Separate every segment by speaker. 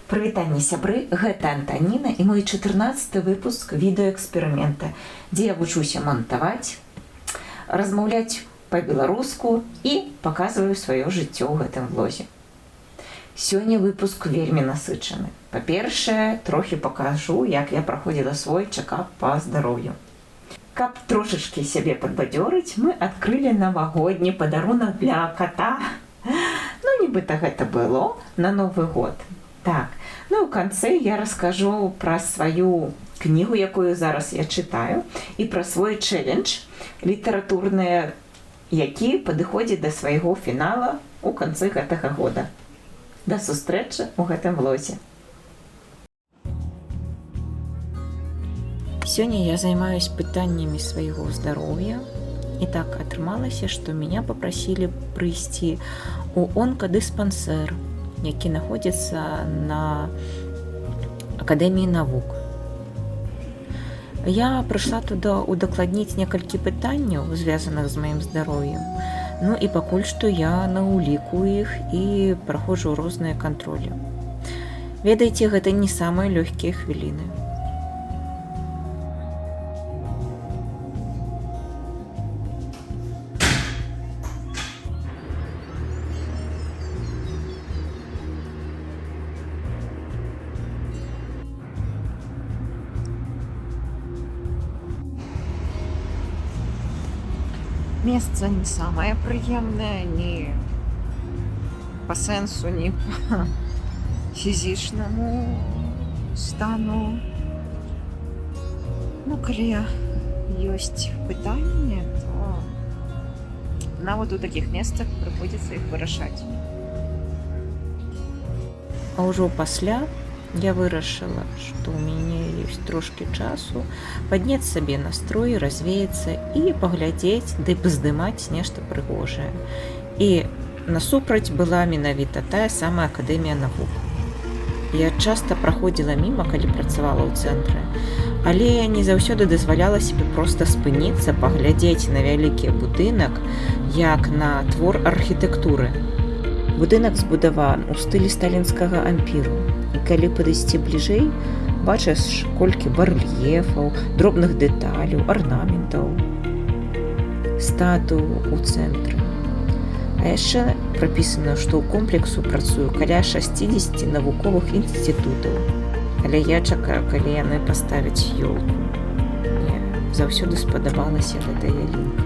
Speaker 1: Прывітанне, сябры, гэта Антаніна і мой 14-й выпуск відэаэксперымента, дзе я вучуся мантаваць, размаўляць па-беларуску і паказваю сваё жыццё ў гэтым влозе. Сёння выпуск вельмі насычаны. Па-першае, трохі пакажу, як я праходзіла свой чэкап па здароўю. Каб трошачкі сябе падбадзёрыць, мы адкрылі навагодні падарунак для кота. Нібыта гэта было на Новы год. Так, у канцы я раскажу пра сваю кнігу, якую зараз я чытаю, і пра свой чэлендж літаратурны, які падыходзіць да свайго фінала ў канцы гэтага года. Да сустрэчы ў гэтым влозе. Сёння я займаюсь пытаннямі свайго здароўя. І так атрымалася, што мяне папрасілі прыйсці ў онкадыспансер, які знаходзіцца на Акадэміі навук. Я прыйшла туды удакладніць некалькі пытанняў, звязаных з маім здароўем. І пакуль што я на ўліку іх і праходжу розныя кантролі. Ведаеце, гэта не самыя лёгкія хвіліны. Месца не самае прыемнае, ні па сэнсу, ні па фізічнаму стану. Калі ёсць пытанні, то нават у такіх месцах прыходзіцца іх вырашаць. А ўжо пасля я вырашыла, што ў мяне ёсць трошкі часу падняць сабе настрой, развеяцца і паглядзець, ды паздымаць нешта прыгожае. І насупраць была менавіта тая самая Акадэмія навук. Я часта праходзіла міма, калі працавала ў цэнтры, але не заўсёды дазваляла сабе проста спыніцца, паглядзець на вялікі будынак, як на твор архітэктуры. Будынак збудаван у стылі сталінскага ампіру. І калі падысці бліжэй, бачыш колькі барэльефаў, дробных дэталяў, арнаментаў, статуў у цэнтры. А яшчэ прапісана, што ў комплексу працуе каля 60 навуковых інстытутаў. Але я чакаю, калі яны паставяць ёлку. Мне заўсёды спадабалася гэтая ялінка.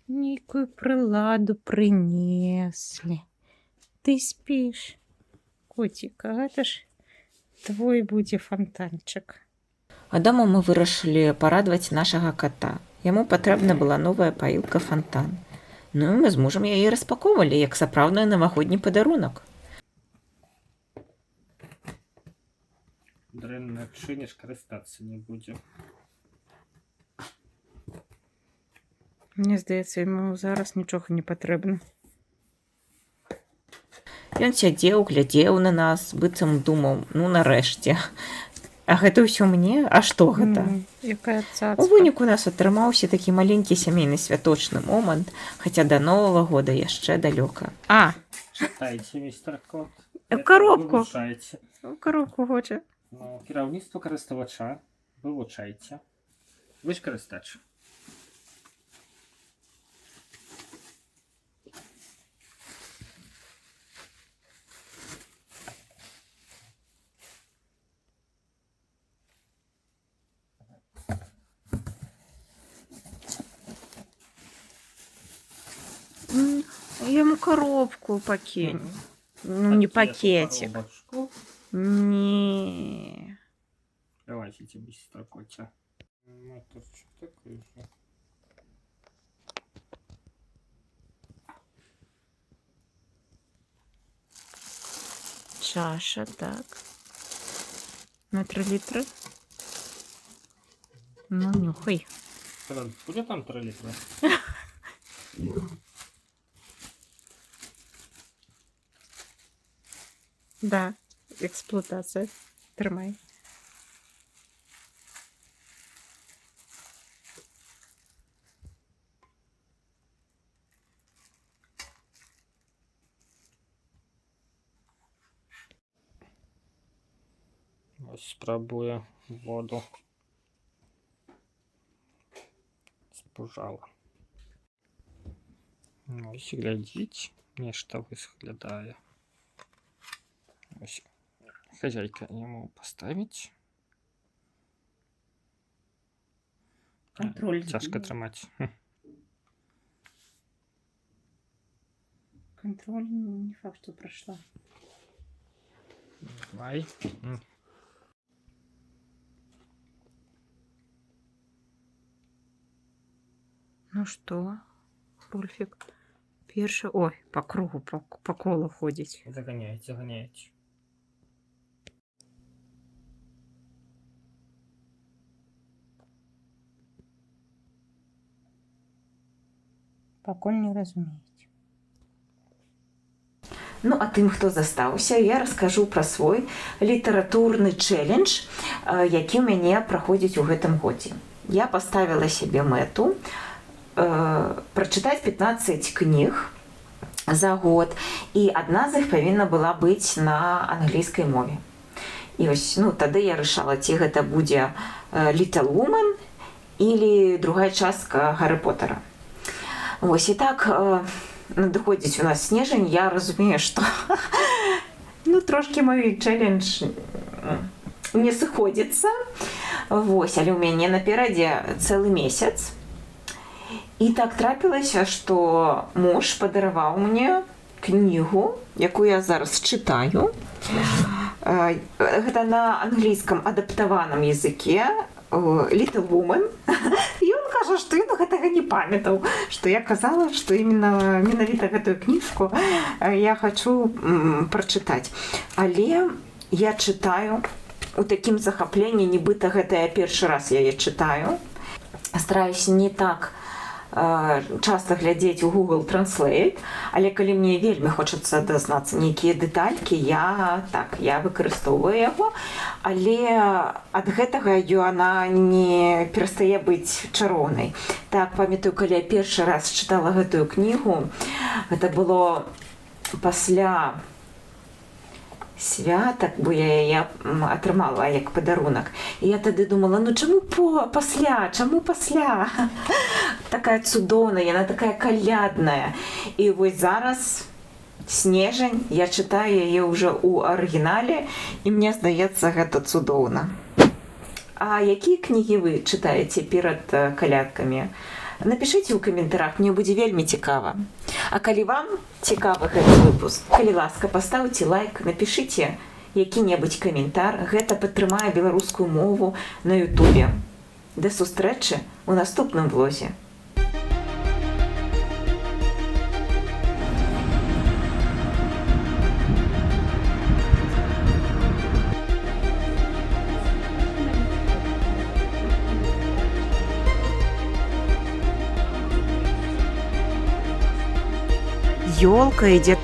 Speaker 1: Нейкую прыладу прынеслі. Ты спіш, коцік, а гэта ж твой будзе фантанчык. А дома мы вырашылі парадаваць нашага кота. Яму патрэбна была новая паілка фантан. І мы з мужам яе распаковвалі, як сапраўдны навагодні падарунак.
Speaker 2: Дрэнна адчыніш, карыстацца не будзе.
Speaker 3: Мне здаецца, яму зараз нічога не патрэбна.
Speaker 1: Ён сядзеў, глядзеў на нас, быццам думаў, нарэшце. А гэта ўсё мне? А што гэта?
Speaker 3: Якая цацка.
Speaker 1: У выніку у нас атрымаўся такі маленькі сямейны святочны момант, хаця да Новага года яшчэ далёка.
Speaker 2: Чытайце, містер Кот.
Speaker 3: Коробку.
Speaker 2: Вывучайце.
Speaker 3: Коробку хоча.
Speaker 2: Кіраўніцтва карыстувача вывучайце. Вось карыстач.
Speaker 3: Яму коробку пакінь. Не пакетик. Не.
Speaker 2: Давайте, містер Котя. Моторчик такой же.
Speaker 3: Чаша, так. На 3 літри. Нюхай.
Speaker 2: Буде там 3 літри?
Speaker 3: Да, експлуатація. Тримай.
Speaker 2: Ось спробую воду. Спужала. Ось глядіть, нечто виглядає. Ось хозяйка йому поставить.
Speaker 3: Контроль.
Speaker 2: Тяжко тримати.
Speaker 3: Контроль не факт, что прошла.
Speaker 2: Давай.
Speaker 3: Ну что, Рульфик? Перший... Ой, по кругу, по колу ходить.
Speaker 2: Заганяють, заганяють.
Speaker 3: Пакуль не разумеете.
Speaker 1: Ну, а тым, хто застаўся, я раскажу пра свой літаратурны чэлендж, які ў мяне праходзіць у гэтым годзе. Я паставіла сябе мэту прачытаць 15 кніг за год, і адна з іх павінна была быць на англійскай мове. І вось, ну, тады я рашала, ці гэта будзе Little Woman или другая частка Гаррі Поттера. Вось, і так надыходзіць у нас снежень, я разумею, што ну, трошкі мой чэлендж не сыходзіцца. Вось, але ў мяне наперадзе цэлы месяц. І так трапілася, што муж падараваў мне кнігу, якую я зараз чытаю. Гэта на англійскім адаптаваным языке, Little Woman. І ён кажа, што ён гэтага не памятаў, што я казала, што менавіта гэтую кніжку я хачу прачытаць. Але я чытаю у такім захапленні, нібыта гэта я першы раз яе чытаю. Стараюся не так часта глядзець у Google Translate, але калі мне вельмі хочацца дазнацца нейкія дэталькі, я выкарыстоўваю яго, але ад гэтага яна не перастае быць чароўнай. Так, памятаю, калі я першы раз чытала гэтую кнігу, гэта было пасля святак, бо я яе атрымала як падарунак. І я тады думала, ну чаму пасля? Чаму пасля? Такая цудоўная, яна такая калядная. І вось зараз снежань, я чытаю яе ўжо ў арыгінале, і мне здаецца, гэта цудоўна. А якія кнігі вы чытаеце перад калядкамі? Напішыце ў каментарах, мне будзе вельмі цікава. А калі вам цікавы гэты выпуск, калі ласка, пастаўце лайк, напішыце які-небудзь каментар. Гэта падтрымае беларускую мову на Ютубе. Да сустрэчы ў наступным влозе.
Speaker 3: Ёлка идет